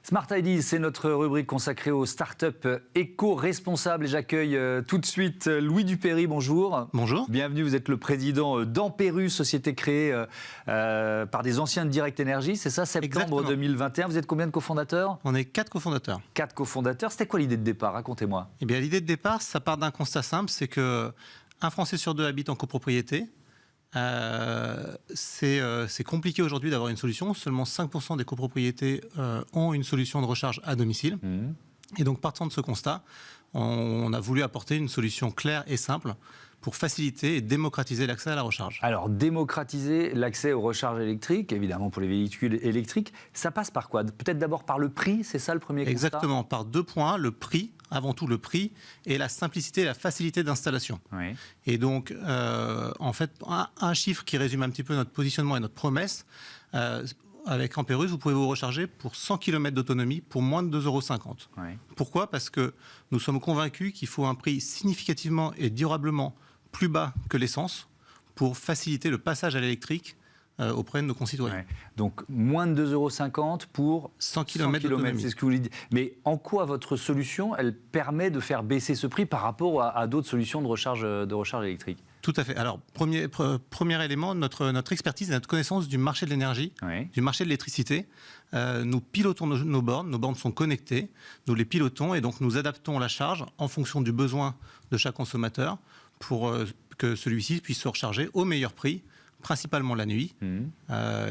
Smart Ideas, c'est notre rubrique consacrée aux startups éco-responsables. Et j'accueille tout de suite Louis Dupéry, bonjour. Bonjour. Bienvenue, vous êtes le président d'Amperus, société créée par des anciens de Direct Energy, c'est ça, septembre Exactement. 2021. Vous êtes combien de cofondateurs? On est 4 cofondateurs. 4 cofondateurs. C'était quoi l'idée de départ? Racontez-moi. Eh bien, l'idée de départ, ça part d'un constat simple, c'est que un Français sur deux habite en copropriété. C'est compliqué aujourd'hui d'avoir une solution. Seulement 5% des copropriétés ont une solution de recharge à domicile. Et donc, partant de ce constat, on a voulu apporter une solution claire et simple pour faciliter et démocratiser l'accès à la recharge. Alors, démocratiser l'accès aux recharges électriques, évidemment pour les véhicules électriques, ça passe par quoi? Peut-être d'abord par le prix, c'est ça le premier constat? Exactement, par 2 points, le prix, avant tout le prix, et la simplicité et la facilité d'installation. Oui. Et donc, en fait, un chiffre qui résume un petit peu notre positionnement et notre promesse, avec Amperus, vous pouvez vous recharger pour 100 km d'autonomie pour moins de 2,50 €. Oui. Pourquoi? Parce que nous sommes convaincus qu'il faut un prix significativement et durablement plus bas que l'essence pour faciliter le passage à l'électrique auprès de nos concitoyens. Ouais. Donc, moins de 2,50 € pour 100 km d'autonomie. c'est ce que vous voulez dire. Mais en quoi votre solution, elle permet de faire baisser ce prix par rapport à d'autres solutions de recharge électrique? Tout à fait. Alors, premier élément, notre expertise et notre connaissance du marché de l'énergie, Oui. du marché de l'électricité. Nous pilotons nos bornes sont connectées, nous les pilotons et donc nous adaptons la charge en fonction du besoin de chaque consommateur pour que celui-ci puisse se recharger au meilleur prix, principalement la nuit.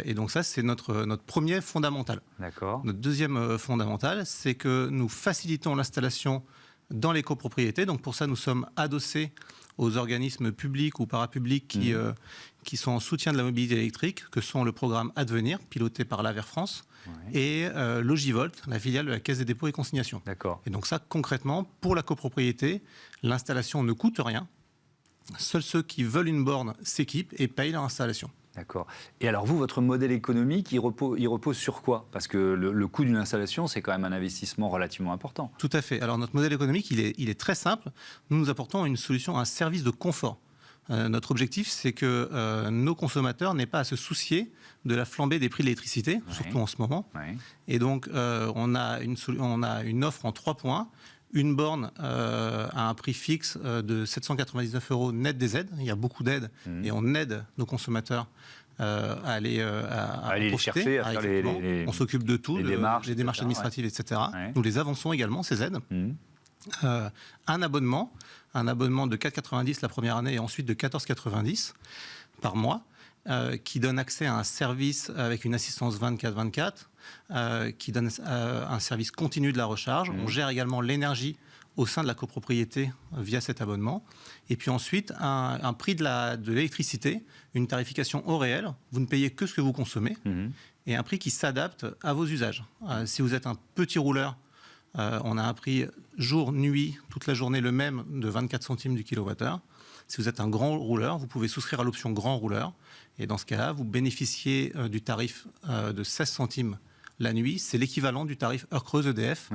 Et donc ça, c'est notre premier fondamental. D'accord. Notre deuxième fondamental, c'est que nous facilitons l'installation dans les copropriétés. Donc pour ça, nous sommes adossés aux organismes publics ou parapublics qui sont en soutien de la mobilité électrique, que sont le programme Advenir, piloté par l'Aver France, et Logivolt, la filiale de la Caisse des dépôts et consignations. D'accord. Et donc ça, concrètement, pour la copropriété, l'installation ne coûte rien. Seuls ceux qui veulent une borne s'équipent et payent leur installation. D'accord. Et alors vous, votre modèle économique, il repose sur quoi? Parce que le coût d'une installation, c'est quand même un investissement relativement important. Tout à fait. Alors notre modèle économique, il est très simple. Nous apportons une solution, un service de confort. Notre objectif, c'est que nos consommateurs n'aient pas à se soucier de la flambée des prix de l'électricité, surtout en ce moment. Oui. Et donc, on a une offre en 3 points. Une borne à un prix fixe de 799 € net des aides. Il y a beaucoup d'aides et on aide nos consommateurs à aller les chercher, à faire on s'occupe de tout, les démarches, démarches administratives, etc. Ouais. Nous les avançons également, ces aides. Un abonnement de 4,90 € la première année et ensuite de 14,90 € par mois, qui donne accès à un service avec une assistance 24/24, qui donne un service continu de la recharge. On gère également l'énergie au sein de la copropriété via cet abonnement. Et puis ensuite, un prix de l'électricité, une tarification au réel. Vous ne payez que ce que vous consommez. Et un prix qui s'adapte à vos usages. Si vous êtes un petit rouleur, on a un prix jour-nuit, toute la journée le même, de 24 centimes du kilowattheure. Si vous êtes un grand rouleur, vous pouvez souscrire à l'option grand rouleur. Et dans ce cas-là, vous bénéficiez du tarif de 16 centimes la nuit. C'est l'équivalent du tarif heure creuse EDF,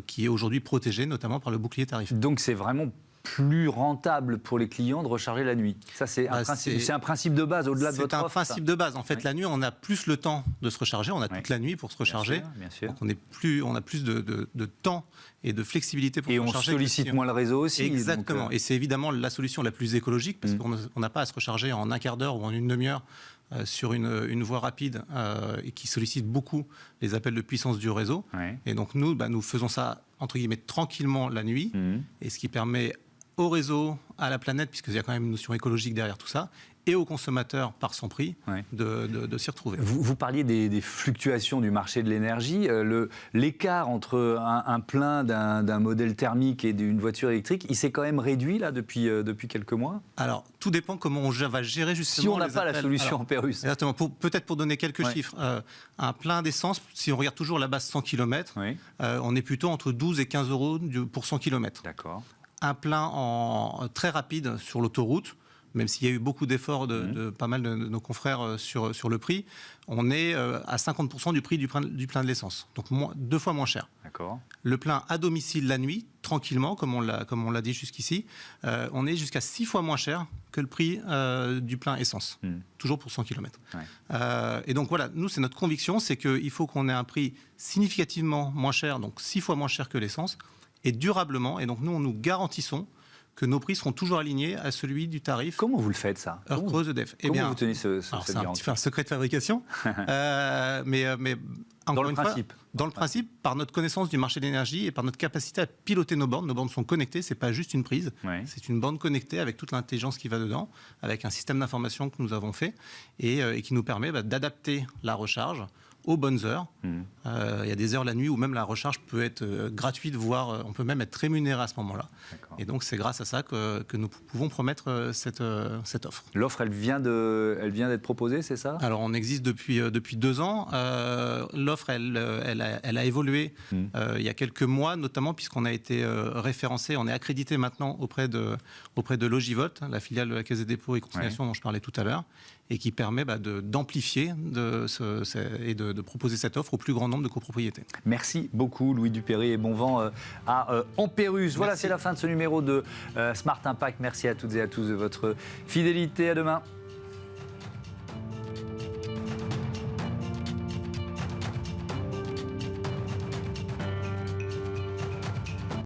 qui est aujourd'hui protégé notamment par le bouclier tarifaire. Donc c'est vraiment plus rentable pour les clients de recharger la nuit. Ça, c'est un principe de base au-delà de votre offre. C'est un principe de base. En fait, la nuit, on a plus le temps de se recharger. On a toute la nuit pour se recharger. Bien sûr. Donc on a plus de temps et de flexibilité pour se recharger. Et on sollicite moins le réseau aussi. Exactement. Donc, et c'est évidemment la solution la plus écologique parce qu'on n'a pas à se recharger en un quart d'heure ou en une demi-heure sur une voie rapide et qui sollicite beaucoup les appels de puissance du réseau. Et donc nous faisons ça entre guillemets tranquillement la nuit, et ce qui permet au réseau, à la planète, puisqu'il y a quand même une notion écologique derrière tout ça, et aux consommateurs par son prix de s'y retrouver. Vous parliez des fluctuations du marché de l'énergie. L'écart entre un plein d'un modèle thermique et d'une voiture électrique, il s'est quand même réduit là depuis quelques mois? Alors, tout dépend comment on va gérer justement. Si on n'a pas la solution Amperus. Exactement. Peut-être pour donner quelques chiffres. Un plein d'essence, si on regarde toujours la base 100 km, on est plutôt entre 12 et 15 € pour 100 km. D'accord. Un plein très rapide sur l'autoroute, même s'il y a eu beaucoup d'efforts de pas mal de nos confrères sur le prix, on est à 50% du prix du plein de l'essence. Donc 2 fois moins cher. D'accord. Le plein à domicile la nuit, tranquillement, comme on l'a dit jusqu'ici, on est jusqu'à 6 fois moins cher que le prix du plein essence, toujours pour 100 km. Ouais. Et donc voilà, nous, c'est notre conviction, c'est qu'il faut qu'on ait un prix significativement moins cher, donc 6 fois moins cher que l'essence, et durablement. Et donc nous, nous garantissons que nos prix seront toujours alignés à celui du tarif. Comment vous le faites, ça? Heure creuse EDF. Comment vous tenez cette c'est garantie? un secret de fabrication, mais encore une fois, dans le principe, par notre connaissance du marché de l'énergie et par notre capacité à piloter nos bornes sont connectées, c'est pas juste une prise, c'est une borne connectée avec toute l'intelligence qui va dedans, avec un système d'information que nous avons fait et qui nous permet d'adapter la recharge aux bonnes heures. Il y a des heures la nuit où même la recharge peut être gratuite, voire on peut même être rémunéré à ce moment-là. Et donc c'est grâce à ça que nous pouvons promettre cette offre. L'offre, elle vient d'être proposée, c'est ça? Alors on existe depuis 2 ans. L'offre, elle a évolué il y a quelques mois, notamment puisqu'on a été référencé, on est accrédité maintenant auprès de Logivolt, la filiale de la Caisse des dépôts et consignations dont je parlais tout à l'heure, et qui permet d'amplifier et de proposer cette offre au plus grand nombre de copropriétés. Merci beaucoup Louis Dupéry et bon vent à Ampérus. Voilà, c'est la fin de ce numéro de Smart Impact. Merci à toutes et à tous de votre fidélité. À demain.